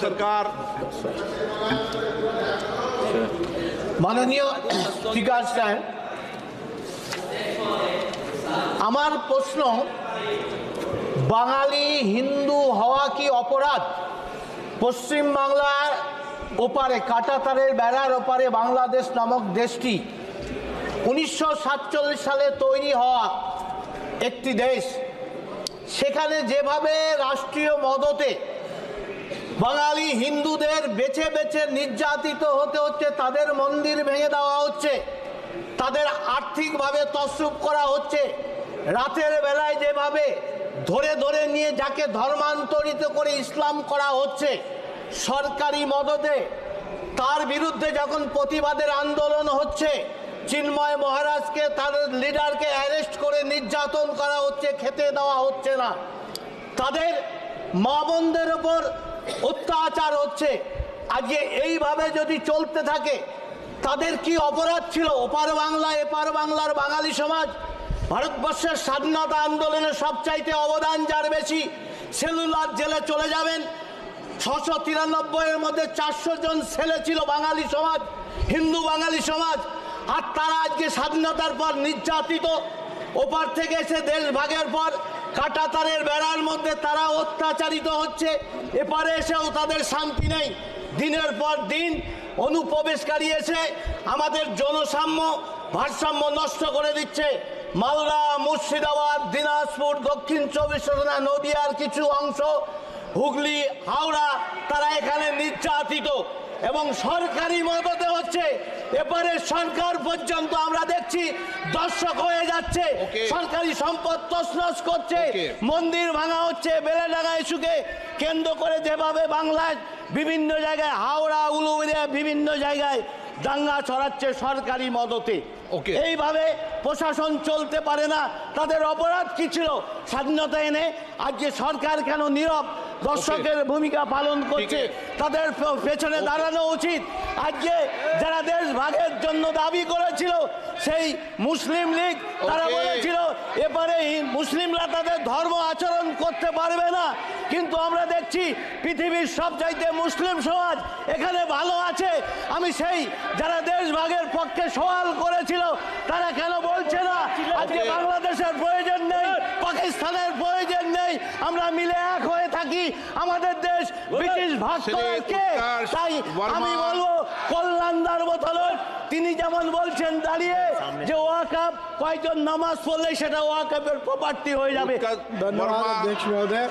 सरकार। माननीय स्पीकर साहेब, আমার প্রশ্ন, বাঙালি হিন্দু হওয়া কি অপরাধ? পশ্চিম বাংলার ওপারে, কাঁটাতারের বেড়ার ওপারে বাংলাদেশ নামক দেশটি 1947 সালে তৈরি হওয়া একটি দেশ। সেখানে যেভাবে রাষ্ট্রীয় মদতে বাঙালি হিন্দুদের বেছে বেছে নির্যাতিত হতে হচ্ছে, তাদের মন্দির ভেঙে দেওয়া হচ্ছে, তাদের আর্থিকভাবে তছরূপ করা হচ্ছে, রাতের বেলায় যেভাবে ধরে ধরে নিয়ে যাকে ধর্মান্তরিত করে ইসলাম করা হচ্ছে সরকারি মদতে, তার বিরুদ্ধে যখন প্রতিবাদের আন্দোলন হচ্ছে, চিন্ময় মহারাজকে, তার লিডারকে অ্যারেস্ট করে নির্যাতন করা হচ্ছে, খেতে দেওয়া হচ্ছে না, তাদের মা বোনদের উপর অত্যাচার হচ্ছে। আজকে এইভাবে যদি চলতে থাকে তাদের কি অপরাধ ছিল? ওপার বাংলা এপার বাংলার বাঙালি সমাজ, ভারতবর্ষের স্বাধীনতা আন্দোলনে সবচাইতে অবদান যার বেশি, সেলুলার জেলে চলে যাবেন। 693 এর মধ্যে 400 জন ছেলে ছিল বাঙালি সমাজ, হিন্দু বাঙালি সমাজ, আর তারা আজকে স্বাধীনতার পর নির্যাতিত। ওপার থেকে এসে দেশ ভাগের পর কাঁটাতারের বেড়ার মধ্যে তারা অত্যাচারিত হচ্ছে, এপারে এসেও তাদের শান্তি নেই। দিনের পর দিন অনুপ্রবেশকারী এসে আমাদের জনসাম্য ভারসাম্য নষ্ট করে দিচ্ছে। মালদা, মুর্শিদাবাদ, দিনাজপুর, দক্ষিণ 24 পরগনা, নদিয়ার কিছু অংশ, হুগলি, হাওড়া, তারা এখানে নির্যাতিত এবং সরকারি মদতে হচ্ছে। এবারে সরকার পর্যন্ত আমরা দেখছি দর্শক হয়ে যাচ্ছে, সরকারি সম্পদ তছনছ করছে, মন্দির ভাঙা হচ্ছে। বেলেডাঙ্গা ইস্যুকে কেন্দ্র করে যেভাবে বাংলায় বিভিন্ন জায়গায়, হাওড়া, উলুবেড়িয়া, বিভিন্ন জায়গায় দাঙ্গা ছড়াচ্ছে সরকারি মদতে। এইভাবে প্রশাসন চলতে পারে না। তাদের অপরাধ কি ছিল? স্বাধীনতা এনে আজকে সরকার কেন নীরব দর্শকের ভূমিকা পালন করছে? তাদের পেছনে দাঁড়ানো উচিত। আজকে যারা দেশ ভাগের জন্য দাবি করেছিল, সেই মুসলিম লীগ, তারা বলেছিল এবারে মুসলিমরা তাদের ধর্ম আচরণ করতে পারবে না, কিন্তু আমরা দেখছি পৃথিবীর সবচাইতে মুসলিম সমাজ এখানে ভালো আছে। আমি সেই যারা দেশ ভাগের পক্ষে সওয়াল করেছিল তারা কেন বলছে না আজকে বাংলাদেশের প্রয়োজন নেই, পাকিস্তানের প্রয়োজন নেই, আমরা মিলে এক হয়ে থাকি, আমাদের দেশ ব্রিটিশ ভাগ করার কে? তাই আমি বলবো কল্যাণদার বোতল, তিনি যেমন বলছেন দাঁড়িয়ে যে ওয়াকফ কয়েকজন নামাজ পড়লে সেটা ওয়াকফের প্রপার্টি হয়ে যাবে। ধন্যবাদ অধ্যক্ষ মহোদয়।